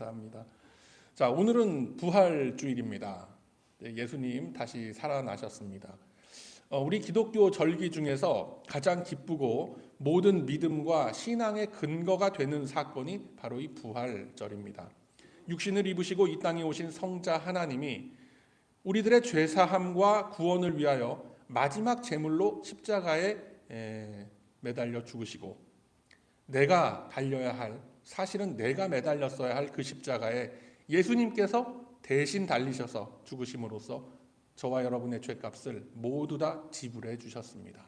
감사합니다. 자, 오늘은 부활주일입니다. 예수님 다시 살아나셨습니다. 우리 기독교 절기 중에서 가장 기쁘고 모든 믿음과 신앙의 근거가 되는 사건이 바로 이 부활절입니다. 육신을 입으시고 이 땅에 오신 성자 하나님이 우리들의 죄사함과 구원을 위하여 마지막 제물로 십자가에 매달려 죽으시고, 내가 달려야 할, 사실은 내가 매달렸어야 할 그 십자가에 예수님께서 대신 달리셔서 죽으심으로써 저와 여러분의 죄값을 모두 다 지불해 주셨습니다.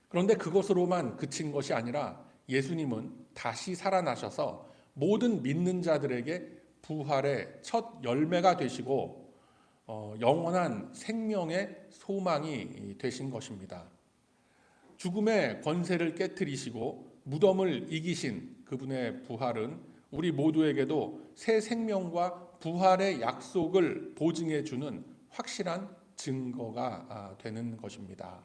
그런데 그것으로만 그친 것이 아니라 예수님은 다시 살아나셔서 모든 믿는 자들에게 부활의 첫 열매가 되시고 영원한 생명의 소망이 되신 것입니다. 죽음의 권세를 깨트리시고 무덤을 이기신 그분의 부활은 우리 모두에게도 새 생명과 부활의 약속을 보증해 주는 확실한 증거가 되는 것입니다.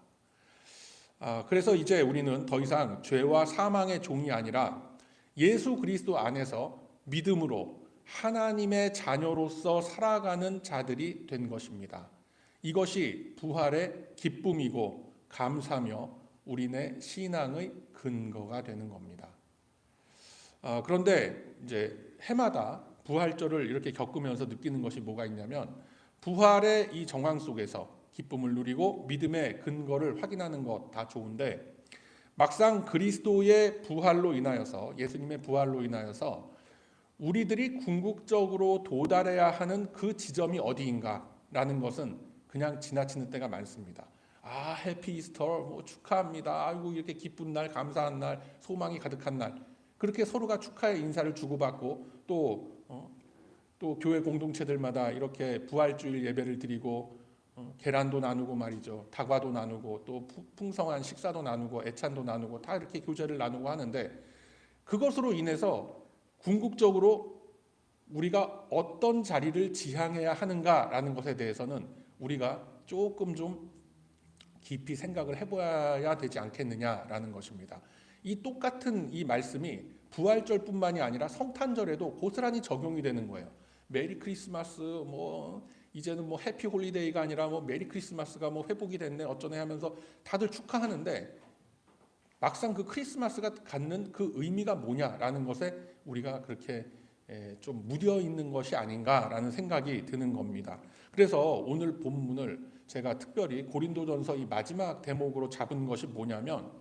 그래서 이제 우리는 더 이상 죄와 사망의 종이 아니라 예수 그리스도 안에서 믿음으로 하나님의 자녀로서 살아가는 자들이 된 것입니다. 이것이 부활의 기쁨이고 감사며 우리네 신앙의 근거가 되는 겁니다. 그런데 이제 해마다 부활절을 이렇게 겪으면서 느끼는 것이 뭐가 있냐면, 부활의 이 정황 속에서 기쁨을 누리고 믿음의 근거를 확인하는 것 다 좋은데, 막상 그리스도의 부활로 인하여서, 예수님의 부활로 인하여서 우리들이 궁극적으로 도달해야 하는 그 지점이 어디인가라는 것은 그냥 지나치는 때가 많습니다. 해피 이스터, 뭐 축하합니다. 아이고 이렇게 기쁜 날, 감사한 날, 소망이 가득한 날, 그렇게 서로가 축하의 인사를 주고받고 또 교회 공동체들마다 이렇게 부활주일 예배를 드리고 계란도 나누고 말이죠. 다과도 나누고 또 풍성한 식사도 나누고 애찬도 나누고 다 이렇게 교제를 나누고 하는데, 그것으로 인해서 궁극적으로 우리가 어떤 자리를 지향해야 하는가라는 것에 대해서는 우리가 조금 좀 깊이 생각을 해봐야 되지 않겠느냐라는 것입니다. 이 똑같은 이 말씀이 부활절뿐만이 아니라 성탄절에도 고스란히 적용이 되는 거예요. 메리 크리스마스, 이제는 해피 홀리데이가 아니라 메리 크리스마스가 회복이 됐네 어쩌네 하면서 다들 축하하는데, 막상 그 크리스마스가 갖는 그 의미가 뭐냐라는 것에 우리가 그렇게 좀 무뎌 있는 것이 아닌가라는 생각이 드는 겁니다. 그래서 오늘 본문을 제가 특별히 고린도전서 이 마지막 대목으로 잡은 것이 뭐냐면,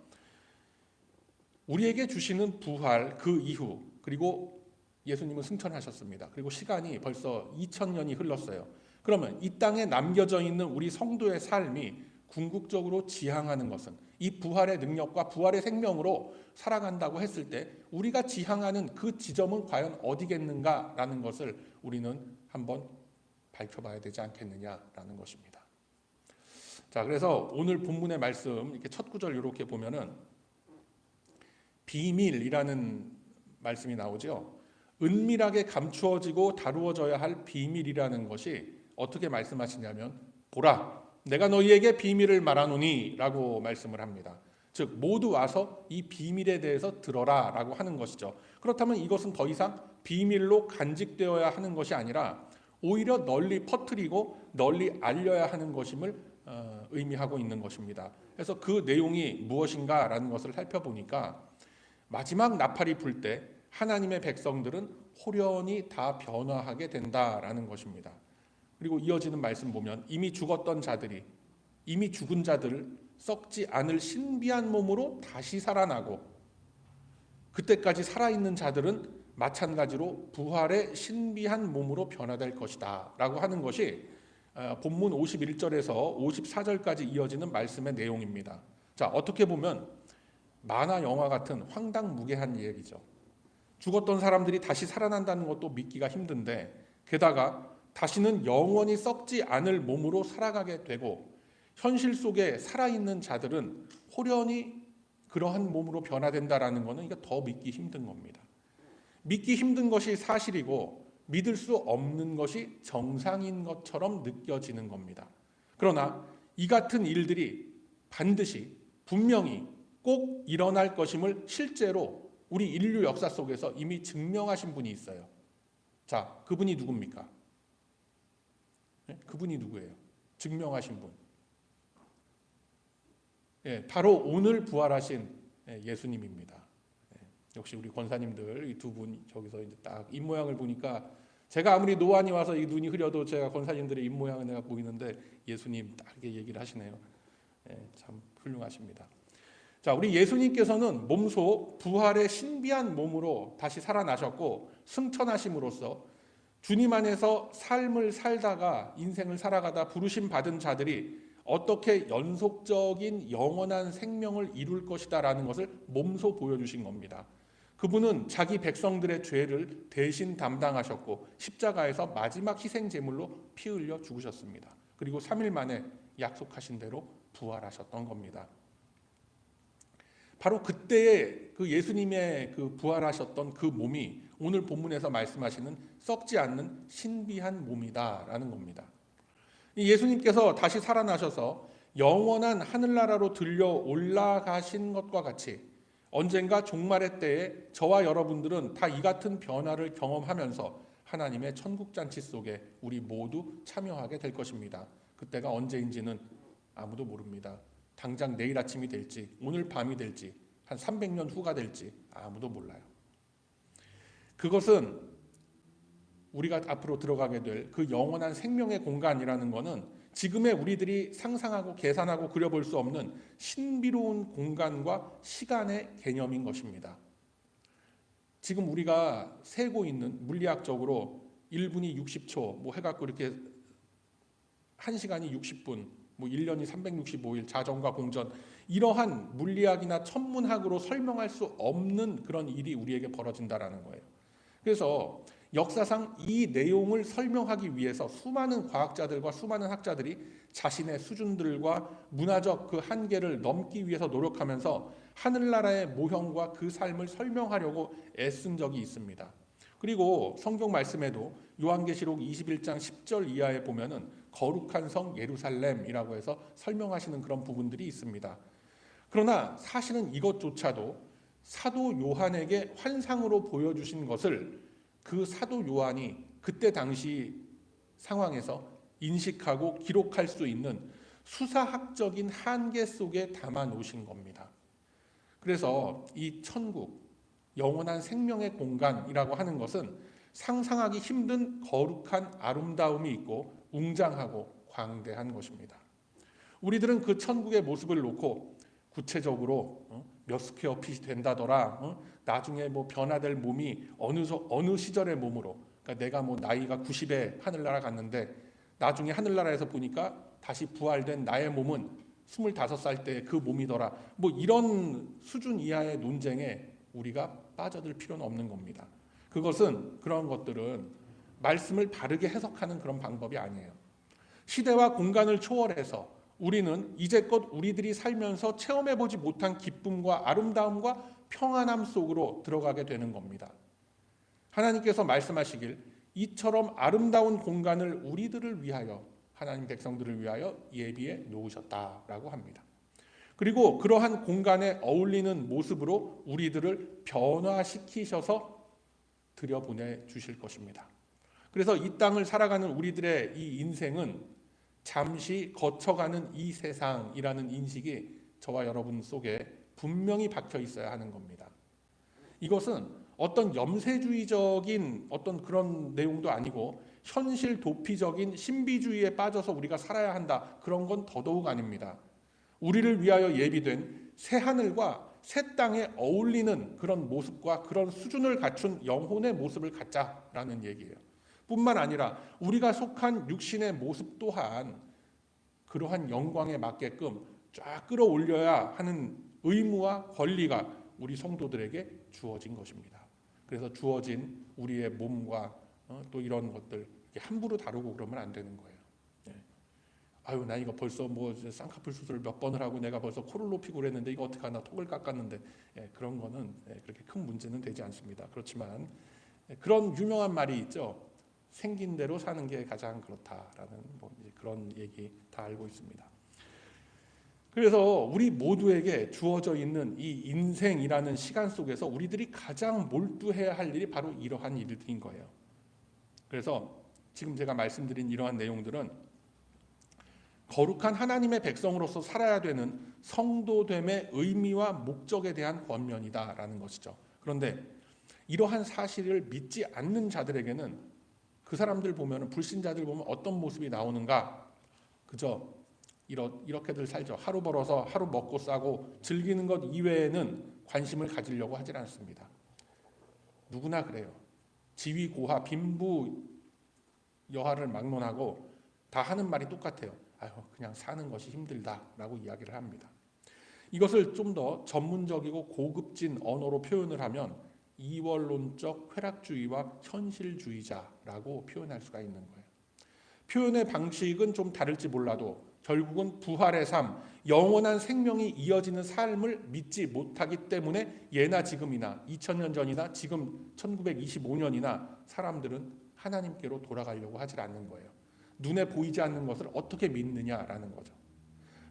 우리에게 주시는 부활 그 이후, 그리고 예수님은 승천하셨습니다. 그리고 시간이 벌써 2000년이 흘렀어요. 그러면 이 땅에 남겨져 있는 우리 성도의 삶이 궁극적으로 지향하는 것은 이 부활의 능력과 부활의 생명으로 살아간다고 했을 때 우리가 지향하는 그 지점은 과연 어디겠는가라는 것을 우리는 한번 밝혀봐야 되지 않겠느냐라는 것입니다. 자, 그래서 오늘 본문의 말씀 이렇게 첫 구절 이렇게 보면은 비밀이라는 말씀이 나오죠. 은밀하게 감추어지고 다루어져야 할 비밀이라는 것이 어떻게 말씀하시냐면, 보라, 내가 너희에게 비밀을 말하노니 라고 말씀을 합니다. 즉 모두 와서 이 비밀에 대해서 들어라 라고 하는 것이죠. 그렇다면 이것은 더 이상 비밀로 간직되어야 하는 것이 아니라 오히려 널리 퍼뜨리고 널리 알려야 하는 것임을 의미하고 있는 것입니다. 그래서 그 내용이 무엇인가라는 것을 살펴보니까, 마지막 나팔이 불 때 하나님의 백성들은 호련히 다 변화하게 된다라는 것입니다. 그리고 이어지는 말씀 보면, 이미 죽었던 자들이, 이미 죽은 자들을 썩지 않을 신비한 몸으로 다시 살아나고, 그때까지 살아있는 자들은 마찬가지로 부활의 신비한 몸으로 변화될 것이다 라고 하는 것이 본문 51절에서 54절까지 이어지는 말씀의 내용입니다. 자, 어떻게 보면 만화 영화 같은 황당무계한 얘기죠. 죽었던 사람들이 다시 살아난다는 것도 믿기가 힘든데, 게다가 다시는 영원히 썩지 않을 몸으로 살아가게 되고, 현실 속에 살아있는 자들은 호련히 그러한 몸으로 변화된다라는 것은 이게 더 믿기 힘든 겁니다. 믿기 힘든 것이 사실이고 믿을 수 없는 것이 정상인 것처럼 느껴지는 겁니다. 그러나 이 같은 일들이 반드시 분명히 꼭 일어날 것임을 실제로 우리 인류 역사 속에서 이미 증명하신 분이 있어요. 자, 그분이 누굽니까? 네? 그분이 누구예요? 증명하신 분. 예, 바로 오늘 부활하신 예수님입니다. 예, 역시 우리 권사님들 이 두 분 저기서 이제 딱 입모양을 보니까 제가 아무리 노안이 와서 이 눈이 흐려도 제가 권사님들의 입모양은 내가 보이는데 예수님 딱 이렇게 얘기를 하시네요. 예, 참 훌륭하십니다. 자, 우리 예수님께서는 몸소 부활의 신비한 몸으로 다시 살아나셨고 승천하심으로써 주님 안에서 삶을 살다가 인생을 살아가다 부르심 받은 자들이 어떻게 연속적인 영원한 생명을 이룰 것이다라는 것을 몸소 보여주신 겁니다. 그분은 자기 백성들의 죄를 대신 담당하셨고 십자가에서 마지막 희생 제물로 피 흘려 죽으셨습니다. 그리고 3일 만에 약속하신 대로 부활하셨던 겁니다. 바로 그때의 그 예수님의 그 부활하셨던 그 몸이 오늘 본문에서 말씀하시는 썩지 않는 신비한 몸이다라는 겁니다. 예수님께서 다시 살아나셔서 영원한 하늘나라로 들려 올라가신 것과 같이 언젠가 종말의 때에 저와 여러분들은 다 이 같은 변화를 경험하면서 하나님의 천국잔치 속에 우리 모두 참여하게 될 것입니다. 그때가 언제인지는 아무도 모릅니다. 당장 내일 아침이 될지 오늘 밤이 될지 한 300년 후가 될지 아무도 몰라요. 그것은 우리가 앞으로 들어가게 될 그 영원한 생명의 공간이라는 것은 지금의 우리들이 상상하고 계산하고 그려볼 수 없는 신비로운 공간과 시간의 개념인 것입니다. 지금 우리가 세고 있는 물리학적으로 1분이 60초 뭐 해갖고 이렇게 1시간이 60분 뭐 1년이 365일 자전과 공전 이러한 물리학이나 천문학으로 설명할 수 없는 그런 일이 우리에게 벌어진다라는 거예요. 그래서 역사상 이 내용을 설명하기 위해서 수많은 과학자들과 수많은 학자들이 자신의 수준들과 문화적 그 한계를 넘기 위해서 노력하면서 하늘나라의 모형과 그 삶을 설명하려고 애쓴 적이 있습니다. 그리고 성경 말씀에도 요한계시록 21장 10절 이하에 보면은 거룩한 성 예루살렘이라고 해서 설명하시는 그런 부분들이 있습니다. 그러나 사실은 이것조차도 사도 요한에게 환상으로 보여주신 것을 그 사도 요한이 그때 당시 상황에서 인식하고 기록할 수 있는 수사학적인 한계 속에 담아 놓으신 겁니다. 그래서 이 천국, 영원한 생명의 공간이라고 하는 것은 상상하기 힘든 거룩한 아름다움이 있고 웅장하고 광대한 것입니다. 우리들은 그 천국의 모습을 놓고 구체적으로 몇 스퀘어 핏이 된다더라, 나중에 뭐 변화될 몸이 어느 시절의 몸으로, 그러니까 내가 뭐 나이가 90에 하늘나라 갔는데 나중에 하늘나라에서 보니까 다시 부활된 나의 몸은 25살 때 그 몸이더라, 뭐 이런 수준 이하의 논쟁에 우리가 빠져들 필요는 없는 겁니다. 그것은 그런 것들은 말씀을 바르게 해석하는 그런 방법이 아니에요. 시대와 공간을 초월해서 우리는 이제껏 우리들이 살면서 체험해보지 못한 기쁨과 아름다움과 평안함 속으로 들어가게 되는 겁니다. 하나님께서 말씀하시길 이처럼 아름다운 공간을 우리들을 위하여, 하나님 백성들을 위하여 예비해 놓으셨다라고 합니다. 그리고 그러한 공간에 어울리는 모습으로 우리들을 변화시키셔서 들여보내 주실 것입니다. 그래서 이 땅을 살아가는 우리들의 이 인생은 잠시 거쳐가는 이 세상이라는 인식이 저와 여러분 속에 분명히 박혀 있어야 하는 겁니다. 이것은 어떤 염세주의적인 어떤 그런 내용도 아니고 현실 도피적인 신비주의에 빠져서 우리가 살아야 한다, 그런 건 더더욱 아닙니다. 우리를 위하여 예비된 새 하늘과 새 땅에 어울리는 그런 모습과 그런 수준을 갖춘 영혼의 모습을 갖자라는 얘기예요. 뿐만 아니라 우리가 속한 육신의 모습 또한 그러한 영광에 맞게끔 쫙 끌어올려야 하는 의무와 권리가 우리 성도들에게 주어진 것입니다. 그래서 주어진 우리의 몸과 또 이런 것들 함부로 다루고 그러면 안 되는 거예요. 아유, 나 이거 벌써 뭐 쌍꺼풀 수술을 몇 번을 하고 내가 벌써 코를 높이고 그랬는데 이거 어떻게 하나, 턱을 깎았는데, 그런 거는 그렇게 큰 문제는 되지 않습니다. 그렇지만 그런 유명한 말이 있죠. 생긴 대로 사는 게 가장 그렇다라는 뭐 이제 그런 얘기 다 알고 있습니다. 그래서 우리 모두에게 주어져 있는 이 인생이라는 시간 속에서 우리들이 가장 몰두해야 할 일이 바로 이러한 일들인 거예요. 그래서 지금 제가 말씀드린 이러한 내용들은 거룩한 하나님의 백성으로서 살아야 되는 성도됨의 의미와 목적에 대한 권면이다라는 것이죠. 그런데 이러한 사실을 믿지 않는 자들에게는 그 사람들 보면, 불신자들 보면 어떤 모습이 나오는가? 그저 이렇게들 살죠. 하루 벌어서 하루 먹고 싸고 즐기는 것 이외에는 관심을 가지려고 하질 않습니다. 누구나 그래요. 지위 고하 빈부 여하를 막론하고 다 하는 말이 똑같아요. 아유, 그냥 사는 것이 힘들다라고 이야기를 합니다. 이것을 좀 더 전문적이고 고급진 언어로 표현을 하면 이원론적 쾌락주의와 현실주의자라고 표현할 수가 있는 거예요. 표현의 방식은 좀 다를지 몰라도 결국은 부활의 삶, 영원한 생명이 이어지는 삶을 믿지 못하기 때문에 예나 지금이나 2000년 전이나 지금 1925년이나 사람들은 하나님께로 돌아가려고 하질 않는 거예요. 눈에 보이지 않는 것을 어떻게 믿느냐라는 거죠.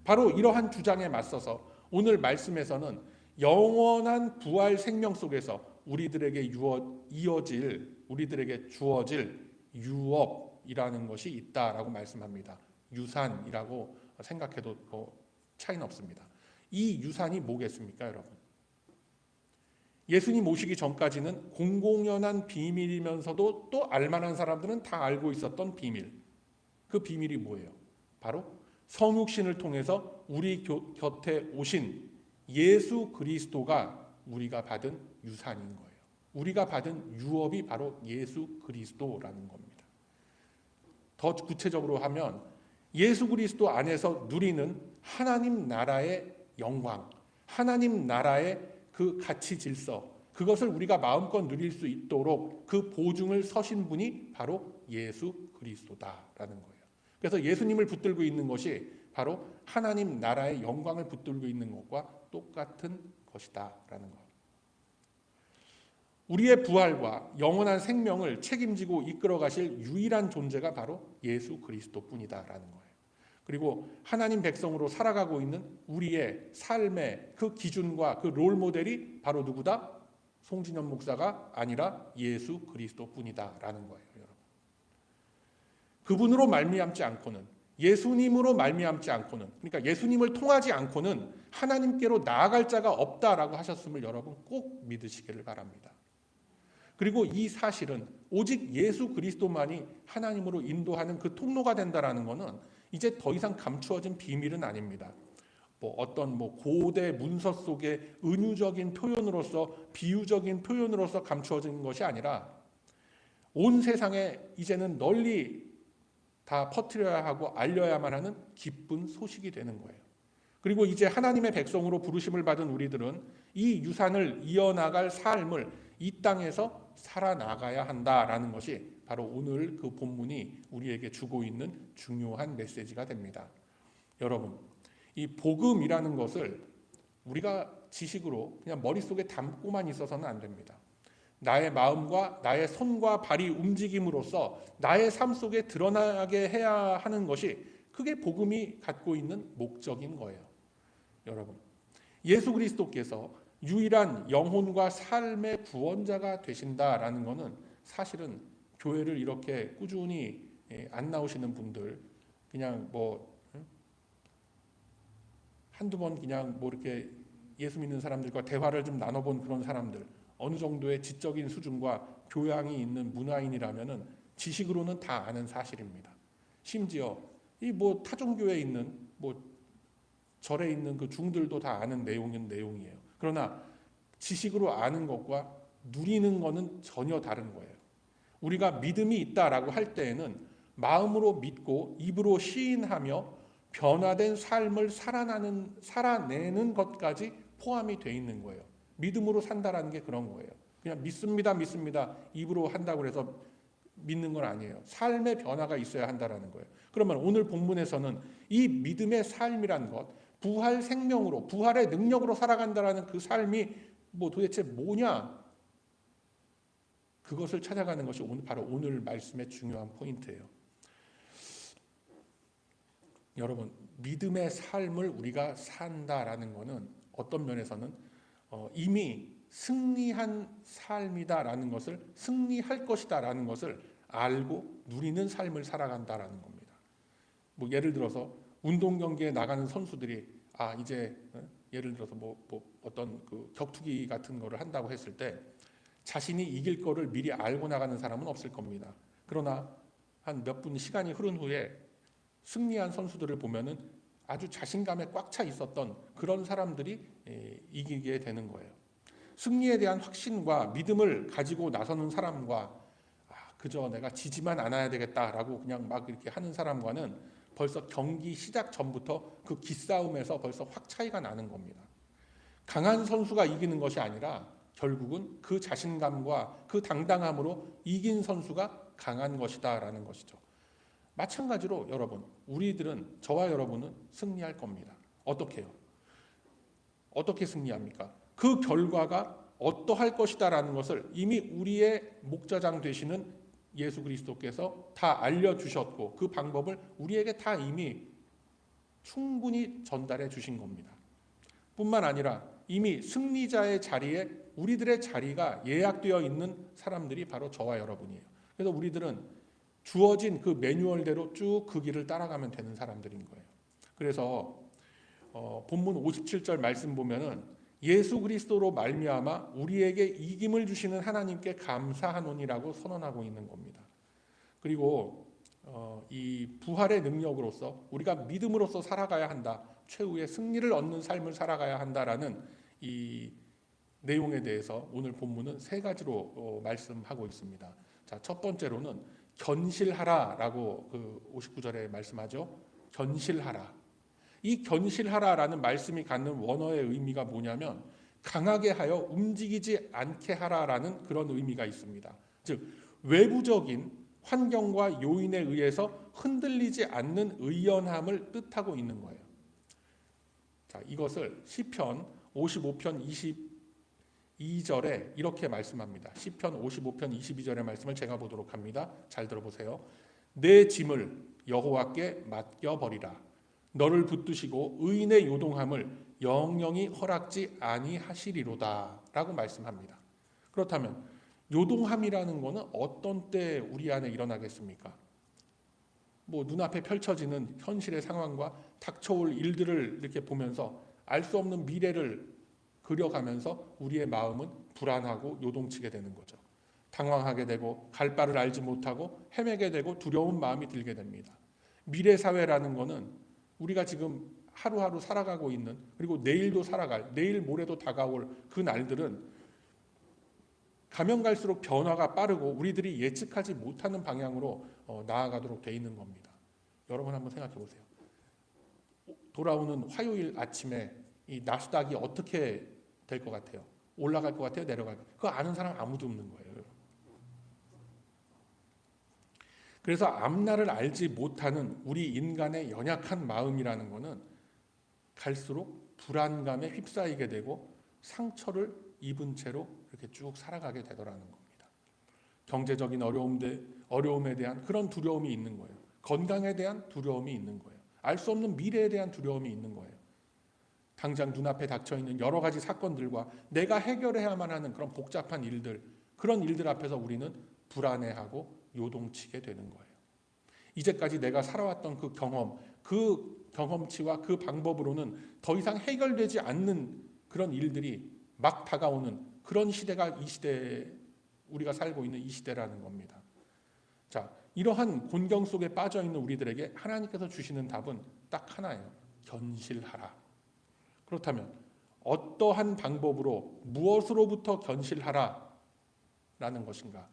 바로 이러한 주장에 맞서서 오늘 말씀에서는 영원한 부활 생명 속에서 우리들에게 우리들에게 주어질 유업이라는 것이 있다라고 말씀합니다. 유산이라고 생각해도 차이는 없습니다. 이 유산이 뭐겠습니까, 여러분? 예수님 오시기 전까지는 공공연한 비밀이면서도 또 알만한 사람들은 다 알고 있었던 비밀. 그 비밀이 뭐예요? 바로 성육신을 통해서 우리 곁에 오신 예수 그리스도가 우리가 받은 유산인 거예요. 우리가 받은 유업이 바로 예수 그리스도라는 겁니다. 더 구체적으로 하면 예수 그리스도 안에서 누리는 하나님 나라의 영광, 하나님 나라의 그 가치 질서, 그것을 우리가 마음껏 누릴 수 있도록 그 보증을 서신 분이 바로 예수 그리스도다라는 거예요. 그래서 예수님을 붙들고 있는 것이 바로 하나님 나라의 영광을 붙들고 있는 것과 똑같은 것이다라는 것. 우리의 부활과 영원한 생명을 책임지고 이끌어 가실 유일한 존재가 바로 예수 그리스도뿐이다라는 거예요. 그리고 하나님 백성으로 살아가고 있는 우리의 삶의 그 기준과 그 롤 모델이 바로 누구다? 송진현 목사가 아니라 예수 그리스도뿐이다라는 거예요, 여러분. 그분으로 말미암지 않고는, 예수님으로 말미암지 않고는, 그러니까 예수님을 통하지 않고는 하나님께로 나아갈 자가 없다라고 하셨음을 여러분 꼭 믿으시기를 바랍니다. 그리고 이 사실은 오직 예수 그리스도만이 하나님으로 인도하는 그 통로가 된다라는 것은 이제 더 이상 감추어진 비밀은 아닙니다. 어떤 고대 문서 속의 은유적인 표현으로서, 비유적인 표현으로서 감추어진 것이 아니라 온 세상에 이제는 널리 다 퍼뜨려야 하고 알려야만 하는 기쁜 소식이 되는 거예요. 그리고 이제 하나님의 백성으로 부르심을 받은 우리들은 이 유산을 이어나갈 삶을 이 땅에서 살아나가야 한다라는 것이 바로 오늘 그 본문이 우리에게 주고 있는 중요한 메시지가 됩니다. 여러분, 이 복음이라는 것을 우리가 지식으로 그냥 머릿속에 담고만 있어서는 안 됩니다. 나의 마음과 나의 손과 발이 움직임으로써 나의 삶 속에 드러나게 해야 하는 것이, 그게 복음이 갖고 있는 목적인 거예요. 여러분, 예수 그리스도께서 유일한 영혼과 삶의 구원자가 되신다라는 것은 사실은 교회를 이렇게 꾸준히 안 나오시는 분들, 그냥 한두 번 그냥 이렇게 예수 믿는 사람들과 대화를 좀 나눠본 그런 사람들, 어느 정도의 지적인 수준과 교양이 있는 문화인이라면은 지식으로는 다 아는 사실입니다. 심지어 이 타종교에 있는 절에 있는 그 중들도 다 아는 내용이에요. 그러나 지식으로 아는 것과 누리는 것은 전혀 다른 거예요. 우리가 믿음이 있다라고 할 때에는 마음으로 믿고 입으로 시인하며 변화된 삶을 살아내는 것까지 포함이 돼 있는 거예요. 믿음으로 산다라는 게 그런 거예요. 그냥 믿습니다 입으로 한다고 해서 믿는 건 아니에요. 삶의 변화가 있어야 한다라는 거예요. 그러면 오늘 본문에서는 이 믿음의 삶이란 것, 부활 생명으로, 부활의 능력으로 살아간다라는 그 삶이 도대체 뭐냐? 그것을 찾아가는 것이 바로 오늘 말씀의 중요한 포인트예요. 여러분, 믿음의 삶을 우리가 산다라는 것은 어떤 면에서는 이미 승리한 삶이다라는 것을, 승리할 것이다라는 것을 알고 누리는 삶을 살아간다라는 겁니다. 뭐 예를 들어서 운동 경기에 나가는 선수들이 이제 예를 들어서 어떤 그 격투기 같은 거를 한다고 했을 때 자신이 이길 거를 미리 알고 나가는 사람은 없을 겁니다. 그러나 한 몇 분 시간이 흐른 후에 승리한 선수들을 보면은 아주 자신감에 꽉 차 있었던 그런 사람들이 이기게 되는 거예요. 승리에 대한 확신과 믿음을 가지고 나서는 사람과 그저 내가 지지만 않아야 되겠다라고 그냥 막 이렇게 하는 사람과는 벌써 경기 시작 전부터 그 기싸움에서 벌써 확 차이가 나는 겁니다. 강한 선수가 이기는 것이 아니라 결국은 그 자신감과 그 당당함으로 이긴 선수가 강한 것이다라는 것이죠. 마찬가지로 여러분, 우리들은, 저와 여러분은 승리할 겁니다. 어떻게 해요? 어떻게 승리합니까? 그 결과가 어떠할 것이다라는 것을 이미 우리의 목자장 되시는 예수 그리스도께서 다 알려주셨고 그 방법을 우리에게 다 이미 충분히 전달해 주신 겁니다. 뿐만 아니라 이미 승리자의 자리에 우리들의 자리가 예약되어 있는 사람들이 바로 저와 여러분이에요. 그래서 우리들은 주어진 그 매뉴얼대로 쭉 그 길을 따라가면 되는 사람들인 거예요. 그래서 본문 57절 말씀 보면은 예수 그리스도로 말미암아 우리에게 이김을 주시는 하나님께 감사하노니라고 선언하고 있는 겁니다. 그리고 이 부활의 능력으로서 우리가 믿음으로써 살아가야 한다, 최후의 승리를 얻는 삶을 살아가야 한다라는 이 내용에 대해서 오늘 본문은 세 가지로 말씀하고 있습니다. 자, 첫 번째로는 견실하라라고 그 59절에 말씀하죠. 견실하라. 이 견실하라라는 말씀이 갖는 원어의 의미가 뭐냐면 강하게 하여 움직이지 않게 하라라는 그런 의미가 있습니다. 즉 외부적인 환경과 요인에 의해서 흔들리지 않는 의연함을 뜻하고 있는 거예요. 자, 이것을 시편 55편 22절에 이렇게 말씀합니다. 시편 55편 22절의 말씀을 제가 보도록 합니다. 잘 들어보세요. 내 짐을 여호와께 맡겨버리라. 너를 붙드시고 의인의 요동함을 영영이 허락지 아니하시리로다 라고 말씀합니다. 그렇다면 요동함이라는 것은 어떤 때 우리 안에 일어나겠습니까? 눈앞에 펼쳐지는 현실의 상황과 닥쳐올 일들을 이렇게 보면서 알 수 없는 미래를 그려가면서 우리의 마음은 불안하고 요동치게 되는 거죠. 당황하게 되고 갈 바를 알지 못하고 헤매게 되고 두려운 마음이 들게 됩니다. 미래사회라는 것은 우리가 지금 하루하루 살아가고 있는, 그리고 내일도 살아갈, 내일 모레도 다가올 그 날들은 가면 갈수록 변화가 빠르고 우리들이 예측하지 못하는 방향으로 나아가도록 돼 있는 겁니다. 여러분 한번 생각해 보세요. 돌아오는 화요일 아침에 이 나스닥이 어떻게 될 것 같아요? 올라갈 것 같아요? 내려갈 것 같아요? 그거 아는 사람 아무도 없는 거예요. 그래서 앞날을 알지 못하는 우리 인간의 연약한 마음이라는 것은 갈수록 불안감에 휩싸이게 되고 상처를 입은 채로 이렇게 쭉 살아가게 되더라는 겁니다. 경제적인 어려움에 대한 그런 두려움이 있는 거예요. 건강에 대한 두려움이 있는 거예요. 알 수 없는 미래에 대한 두려움이 있는 거예요. 당장 눈앞에 닥쳐있는 여러 가지 사건들과 내가 해결해야만 하는 그런 복잡한 일들, 그런 일들 앞에서 우리는 불안해하고 요동치게 되는 거예요. 이제까지 내가 살아왔던 그 경험치와 그 방법으로는 더 이상 해결되지 않는 그런 일들이 막 다가오는 그런 시대가 이 시대, 우리가 살고 있는 이 시대라는 겁니다. 자, 이러한 곤경 속에 빠져 있는 우리들에게 하나님께서 주시는 답은 딱 하나예요. 견실하라. 그렇다면 어떠한 방법으로 무엇으로부터 견실하라라는 것인가?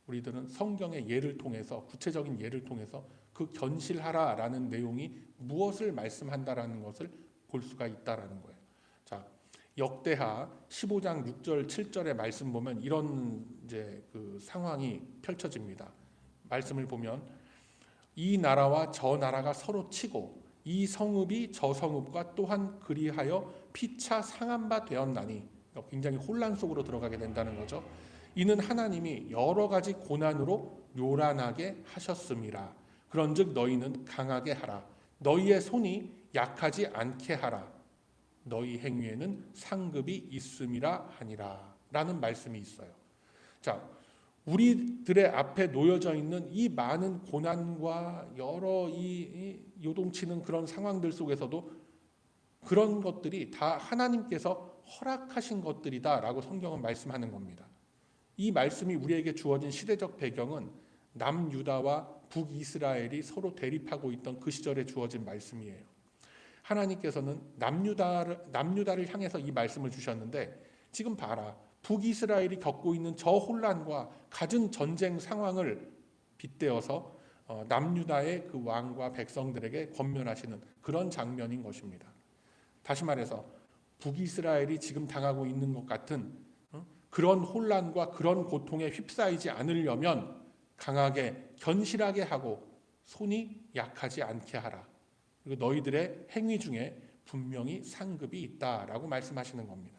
우리들은 성경의 예를 통해서, 구체적인 예를 통해서 그 견실하라라는 내용이 무엇을 말씀한다라는 것을 볼 수가 있다라는 거예요. 자, 역대하 15장 6절 7절의 말씀 보면 이런 이제 그 상황이 펼쳐집니다. 말씀을 보면 이 나라와 저 나라가 서로 치고 이 성읍이 저 성읍과 또한 그리하여 피차 상한 바 되었나니, 굉장히 혼란 속으로 들어가게 된다는 거죠. 이는 하나님이 여러 가지 고난으로 요란하게 하셨음이라. 그런즉 너희는 강하게 하라. 너희의 손이 약하지 않게 하라. 너희 행위에는 상급이 있음이라 하니라. 라는 말씀이 있어요. 자, 우리들의 앞에 놓여져 있는 이 많은 고난과 여러 이 요동치는 그런 상황들 속에서도 그런 것들이 다 하나님께서 허락하신 것들이다라고 성경은 말씀하는 겁니다. 이 말씀이 우리에게 주어진 시대적 배경은 남유다와 북이스라엘이 서로 대립하고 있던 그 시절에 주어진 말씀이에요. 하나님께서는 남유다를 향해서 이 말씀을 주셨는데, 지금 봐라, 북이스라엘이 겪고 있는 저 혼란과 갖은 전쟁 상황을 빗대어서 남유다의 그 왕과 백성들에게 권면하시는 그런 장면인 것입니다. 다시 말해서 북이스라엘이 지금 당하고 있는 것 같은 그런 혼란과 그런 고통에 휩싸이지 않으려면 강하게 견실하게 하고 손이 약하지 않게 하라. 그리고 너희들의 행위 중에 분명히 상급이 있다라고 말씀하시는 겁니다.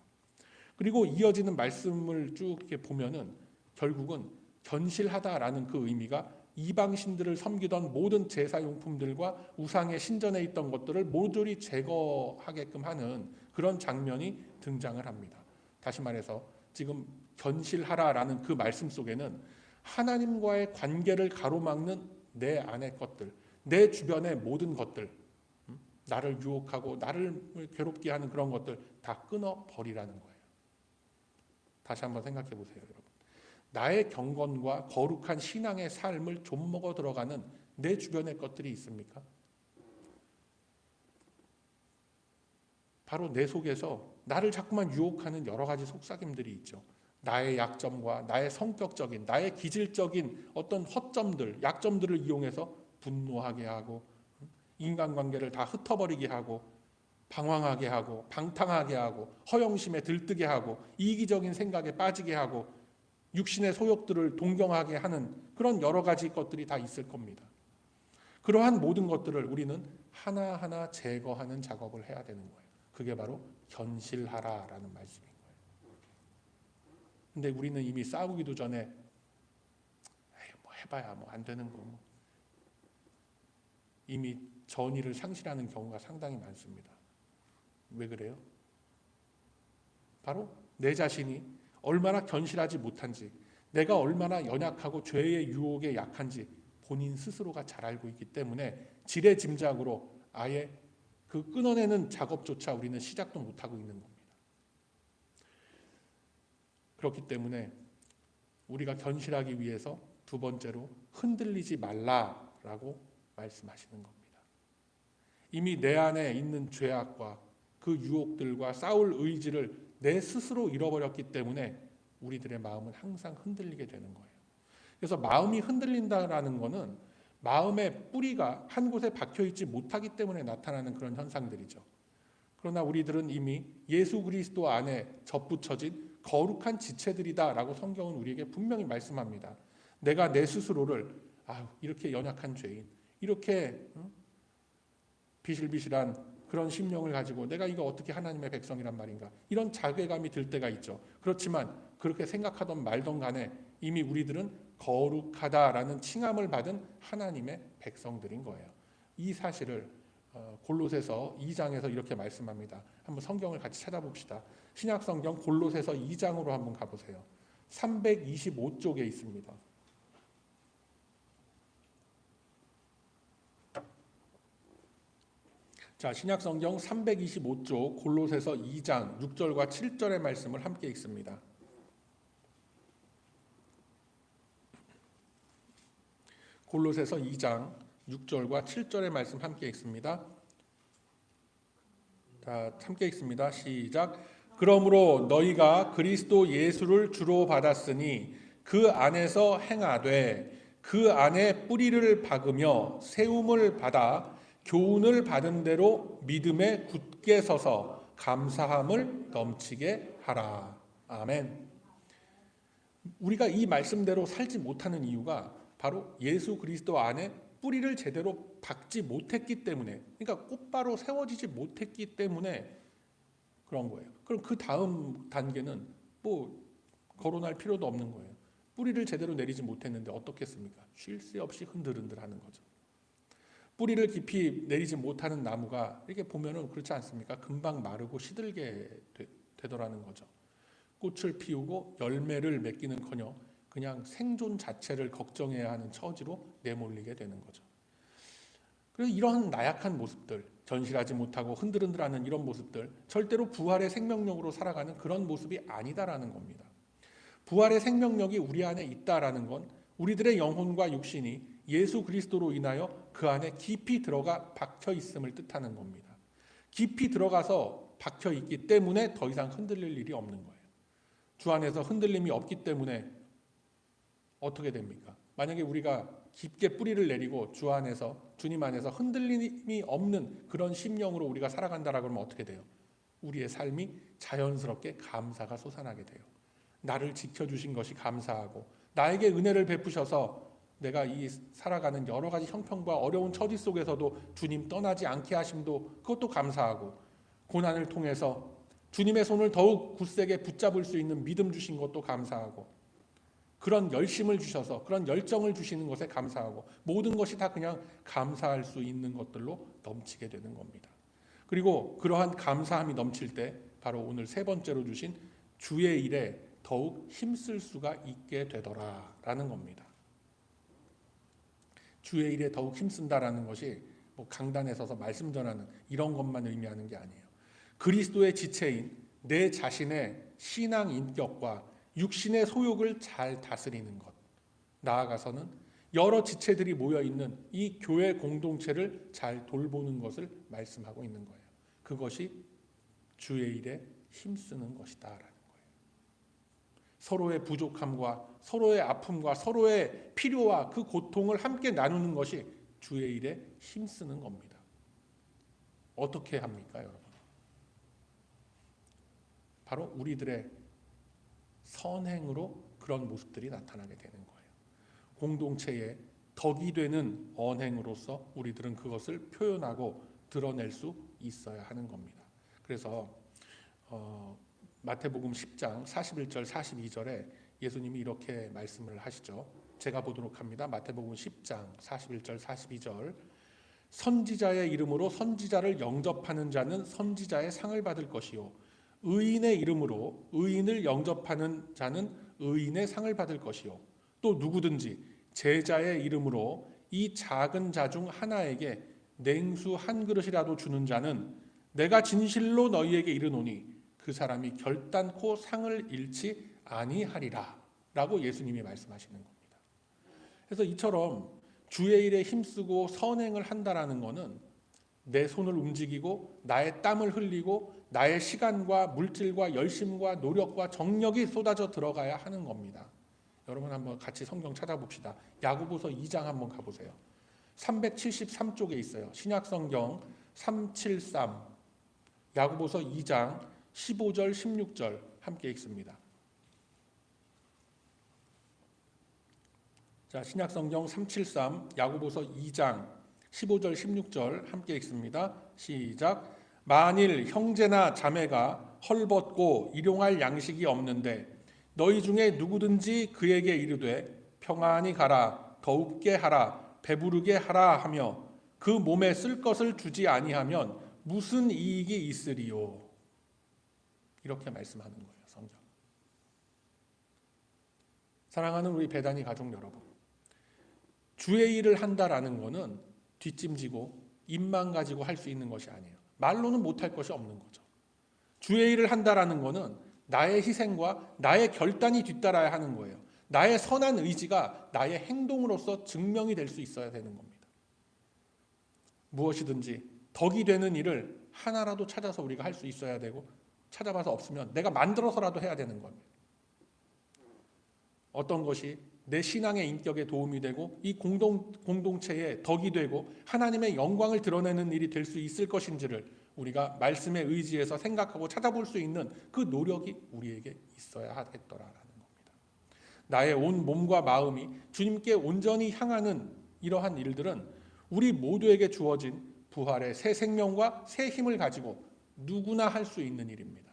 그리고 이어지는 말씀을 쭉 이렇게 보면은 결국은 견실하다라는 그 의미가 이방신들을 섬기던 모든 제사용품들과 우상의 신전에 있던 것들을 모조리 제거하게끔 하는 그런 장면이 등장을 합니다. 다시 말해서 지금 견실하라라는 그 말씀 속에는 하나님과의 관계를 가로막는 내 안의 것들, 내 주변의 모든 것들, 나를 유혹하고 나를 괴롭게 하는 그런 것들 다 끊어버리라는 거예요. 다시 한번 생각해 보세요, 여러분. 나의 경건과 거룩한 신앙의 삶을 좀먹어 들어가는 내 주변의 것들이 있습니까? 바로 내 속에서 나를 자꾸만 유혹하는 여러 가지 속삭임들이 있죠. 나의 약점과 나의 성격적인, 나의 기질적인 어떤 허점들, 약점들을 이용해서 분노하게 하고 인간관계를 다 흩어버리게 하고 방황하게 하고 방탕하게 하고 허영심에 들뜨게 하고 이기적인 생각에 빠지게 하고 육신의 소욕들을 동경하게 하는 그런 여러 가지 것들이 다 있을 겁니다. 그러한 모든 것들을 우리는 하나하나 제거하는 작업을 해야 되는 거예요. 그게 바로 견실하라라는 말씀인 거예요. 근데 우리는 이미 싸우기도 전에 뭐 해봐야 뭐 안 되는 거 이미 전의를 상실하는 경우가 상당히 많습니다. 왜 그래요? 바로 내 자신이 얼마나 견실하지 못한지, 내가 얼마나 연약하고 죄의 유혹에 약한지 본인 스스로가 잘 알고 있기 때문에 지레짐작으로 아예 그 끊어내는 작업조차 우리는 시작도 못하고 있는 겁니다. 그렇기 때문에 우리가 견실하기 위해서 두 번째로 흔들리지 말라라고 말씀하시는 겁니다. 이미 내 안에 있는 죄악과 그 유혹들과 싸울 의지를 내 스스로 잃어버렸기 때문에 우리들의 마음은 항상 흔들리게 되는 거예요. 그래서 마음이 흔들린다라는 것은 마음의 뿌리가 한 곳에 박혀있지 못하기 때문에 나타나는 그런 현상들이죠. 그러나 우리들은 이미 예수 그리스도 안에 접붙여진 거룩한 지체들이다라고 성경은 우리에게 분명히 말씀합니다. 내가 내 스스로를 이렇게 연약한 죄인, 이렇게 비실비실한 그런 심령을 가지고 내가 이거 어떻게 하나님의 백성이란 말인가, 이런 자괴감이 들 때가 있죠. 그렇지만 그렇게 생각하던 말던 간에 이미 우리들은 거룩하다라는 칭함을 받은 하나님의 백성들인 거예요. 이 사실을 골로새서 2장에서 이렇게 말씀합니다. 한번 성경을 같이 찾아봅시다. 신약성경 골로새서 2장으로 한번 가보세요. 325쪽에 있습니다. 자, 신약성경 325쪽 골로새서 2장 6절과 7절의 말씀을 함께 읽습니다. 골로새서 2장 6절과 7절의 말씀 함께 읽습니다. 자, 함께 읽습니다. 시작. 그러므로 너희가 그리스도 예수를 주로 받았으니 그 안에서 행하되 그 안에 뿌리를 박으며 세움을 받아 교훈을 받은 대로 믿음에 굳게 서서 감사함을 넘치게 하라. 아멘. 우리가 이 말씀대로 살지 못하는 이유가 바로 예수 그리스도 안에 뿌리를 제대로 박지 못했기 때문에, 그러니까 곧바로 세워지지 못했기 때문에 그런 거예요. 그럼 그 다음 단계는 뭐 거론할 필요도 없는 거예요. 뿌리를 제대로 내리지 못했는데 어떻겠습니까? 쉴 새 없이 흔들흔들하는 거죠. 뿌리를 깊이 내리지 못하는 나무가 이렇게 보면은 그렇지 않습니까? 금방 마르고 시들게 되더라는 거죠. 꽃을 피우고 열매를 맺기는커녕 그냥 생존 자체를 걱정해야 하는 처지로 내몰리게 되는 거죠. 그래서 이런 나약한 모습들, 전실하지 못하고 흔들흔들하는 이런 모습들, 절대로 부활의 생명력으로 살아가는 그런 모습이 아니다라는 겁니다. 부활의 생명력이 우리 안에 있다라는 건 우리들의 영혼과 육신이 예수 그리스도로 인하여 그 안에 깊이 들어가 박혀 있음을 뜻하는 겁니다. 깊이 들어가서 박혀 있기 때문에 더 이상 흔들릴 일이 없는 거예요. 주 안에서 흔들림이 없기 때문에 어떻게 됩니까? 만약에 우리가 깊게 뿌리를 내리고 주 안에서, 주님 안에서 흔들림이 없는 그런 심령으로 우리가 살아간다라고 하면 어떻게 돼요? 우리의 삶이 자연스럽게 감사가 솟아나게 돼요. 나를 지켜주신 것이 감사하고 나에게 은혜를 베푸셔서 내가 이 살아가는 여러 가지 형편과 어려운 처지 속에서도 주님 떠나지 않게 하심도 그것도 감사하고, 고난을 통해서 주님의 손을 더욱 굳세게 붙잡을 수 있는 믿음 주신 것도 감사하고, 그런 열심을 주셔서 그런 열정을 주시는 것에 감사하고, 모든 것이 다 그냥 감사할 수 있는 것들로 넘치게 되는 겁니다. 그리고 그러한 감사함이 넘칠 때 바로 오늘 세 번째로 주신 주의 일에 더욱 힘쓸 수가 있게 되더라라는 겁니다. 주의 일에 더욱 힘쓴다라는 것이 뭐 강단에 서서 말씀 전하는 이런 것만 의미하는 게 아니에요. 그리스도의 지체인 내 자신의 신앙 인격과 육신의 소욕을 잘 다스리는 것, 나아가서는 여러 지체들이 모여있는 이 교회 공동체를 잘 돌보는 것을 말씀하고 있는 거예요. 그것이 주의 일에 힘쓰는 것이다 라는 거예요. 서로의 부족함과 서로의 아픔과 서로의 필요와 그 고통을 함께 나누는 것이 주의 일에 힘쓰는 겁니다. 어떻게 합니까, 여러분? 바로 우리들의 선행으로 그런 모습들이 나타나게 되는 거예요. 공동체의 덕이 되는 언행으로서 우리들은 그것을 표현하고 드러낼 수 있어야 하는 겁니다. 그래서 마태복음 10장 41절 42절에 예수님이 이렇게 말씀을 하시죠. 제가 보도록 합니다. 마태복음 10장 41절 42절. 선지자의 이름으로 선지자를 영접하는 자는 선지자의 상을 받을 것이요, 의인의 이름으로 의인을 영접하는 자는 의인의 상을 받을 것이요, 또 누구든지 제자의 이름으로 이 작은 자 중 하나에게 냉수 한 그릇이라도 주는 자는 내가 진실로 너희에게 이르노니 그 사람이 결단코 상을 잃지 아니하리라 라고 예수님이 말씀하시는 겁니다. 그래서 이처럼 주의 일에 힘쓰고 선행을 한다라는 것은 내 손을 움직이고 나의 땀을 흘리고 나의 시간과 물질과 열심과 노력과 정력이 쏟아져 들어가야 하는 겁니다. 여러분 한번 같이 성경 찾아봅시다. 야고보서 2장 한번 가보세요. 373쪽에 있어요. 신약성경 373 야고보서 2장 15절 16절 함께 읽습니다. 자, 신약성경 373 야고보서 2장 15절 16절 함께 읽습니다. 시작. 만일 형제나 자매가 헐벗고 일용할 양식이 없는데 너희 중에 누구든지 그에게 이르되 평안히 가라, 더웁게 하라, 배부르게 하라 하며 그 몸에 쓸 것을 주지 아니하면 무슨 이익이 있으리요? 이렇게 말씀하는 거예요, 성경. 사랑하는 우리 배단위 가족 여러분, 주의 일을 한다라는 것은 뒷짐지고 입만 가지고 할 수 있는 것이 아니에요. 말로는 못할 것이 없는 거죠. 주의 일을 한다라는 것은 나의 희생과 나의 결단이 뒤따라야 하는 거예요. 나의 선한 의지가 나의 행동으로서 증명이 될 수 있어야 되는 겁니다. 무엇이든지 덕이 되는 일을 하나라도 찾아서 우리가 할 수 있어야 되고, 찾아봐서 없으면 내가 만들어서라도 해야 되는 겁니다. 어떤 것이 내 신앙의 인격에 도움이 되고 이 공동체에 덕이 되고 하나님의 영광을 드러내는 일이 될 수 있을 것인지를 우리가 말씀에 의지해서 생각하고 찾아볼 수 있는 그 노력이 우리에게 있어야 하겠더라라는 겁니다. 나의 온 몸과 마음이 주님께 온전히 향하는 이러한 일들은 우리 모두에게 주어진 부활의 새 생명과 새 힘을 가지고 누구나 할 수 있는 일입니다.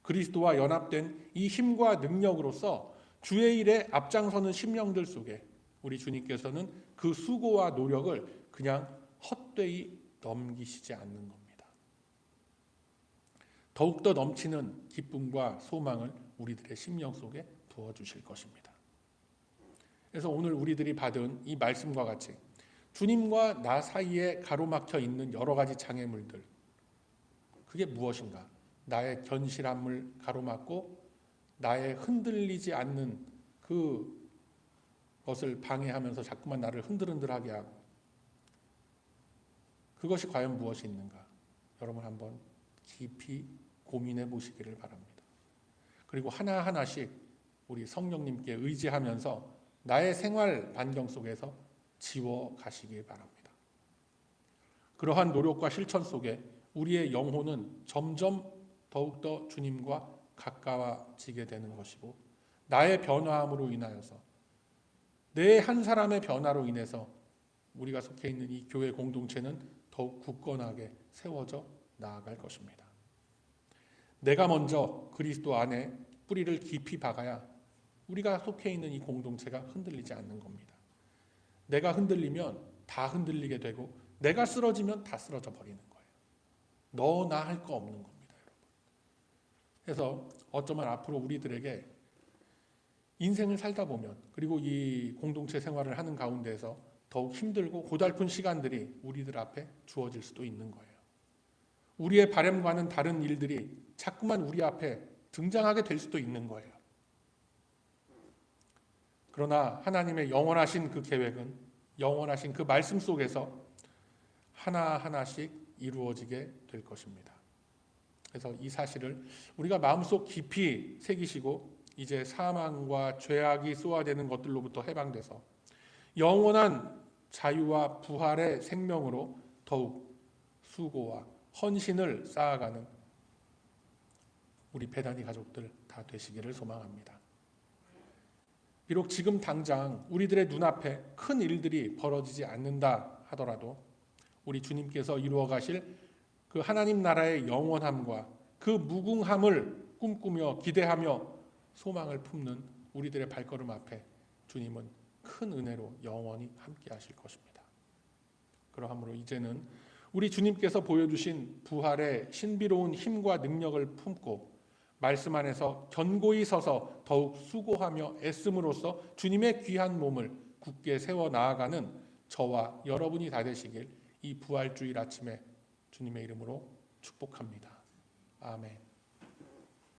그리스도와 연합된 이 힘과 능력으로서 주의 일에 앞장서는 심령들 속에 우리 주님께서는 그 수고와 노력을 그냥 헛되이 넘기시지 않는 겁니다. 더욱더 넘치는 기쁨과 소망을 우리들의 심령 속에 부어주실 것입니다. 그래서 오늘 우리들이 받은 이 말씀과 같이 주님과 나 사이에 가로막혀 있는 여러 가지 장애물들, 그게 무엇인가? 나의 견실함을 가로막고 나의 흔들리지 않는 그것을 방해하면서 자꾸만 나를 흔들흔들하게 하고, 그것이 과연 무엇이 있는가? 여러분 한번 깊이 고민해 보시기를 바랍니다. 그리고 하나하나씩 우리 성령님께 의지하면서 나의 생활 반경 속에서 지워 가시기 바랍니다. 그러한 노력과 실천 속에 우리의 영혼은 점점 더욱더 주님과 가까워지게 되는 것이고, 나의 변화함으로 인하여서, 내 한 사람의 변화로 인해서 우리가 속해 있는 이 교회 공동체는 더욱 굳건하게 세워져 나아갈 것입니다. 내가 먼저 그리스도 안에 뿌리를 깊이 박아야 우리가 속해 있는 이 공동체가 흔들리지 않는 겁니다. 내가 흔들리면 다 흔들리게 되고, 내가 쓰러지면 다 쓰러져 버리는 거예요. 너나 할 거 없는 겁니다, 여러분. 그래서 어쩌면 앞으로 우리들에게 인생을 살다 보면, 그리고 이 공동체 생활을 하는 가운데에서 더욱 힘들고 고달픈 시간들이 우리들 앞에 주어질 수도 있는 거예요. 우리의 바람과는 다른 일들이 자꾸만 우리 앞에 등장하게 될 수도 있는 거예요. 그러나 하나님의 영원하신 그 계획은, 영원하신 그 말씀 속에서 하나하나씩 이루어지게 될 것입니다. 그래서 이 사실을 우리가 마음속 깊이 새기시고, 이제 사망과 죄악이 쏘아대는 것들로부터 해방돼서 영원한 자유와 부활의 생명으로 더욱 수고와 헌신을 쌓아가는 우리 베다니 가족들 다 되시기를 소망합니다. 비록 지금 당장 우리들의 눈앞에 큰 일들이 벌어지지 않는다 하더라도 우리 주님께서 이루어 가실 그 하나님 나라의 영원함과 그 무궁함을 꿈꾸며 기대하며 소망을 품는 우리들의 발걸음 앞에 주님은 큰 은혜로 영원히 함께 하실 것입니다. 그러므로 이제는 우리 주님께서 보여주신 부활의 신비로운 힘과 능력을 품고 말씀 안에서 견고히 서서 더욱 수고하며 애씀으로써 주님의 귀한 몸을 굳게 세워 나아가는 저와 여러분이 다 되시길 이 부활주일 아침에 주님의 이름으로 축복합니다. 아멘.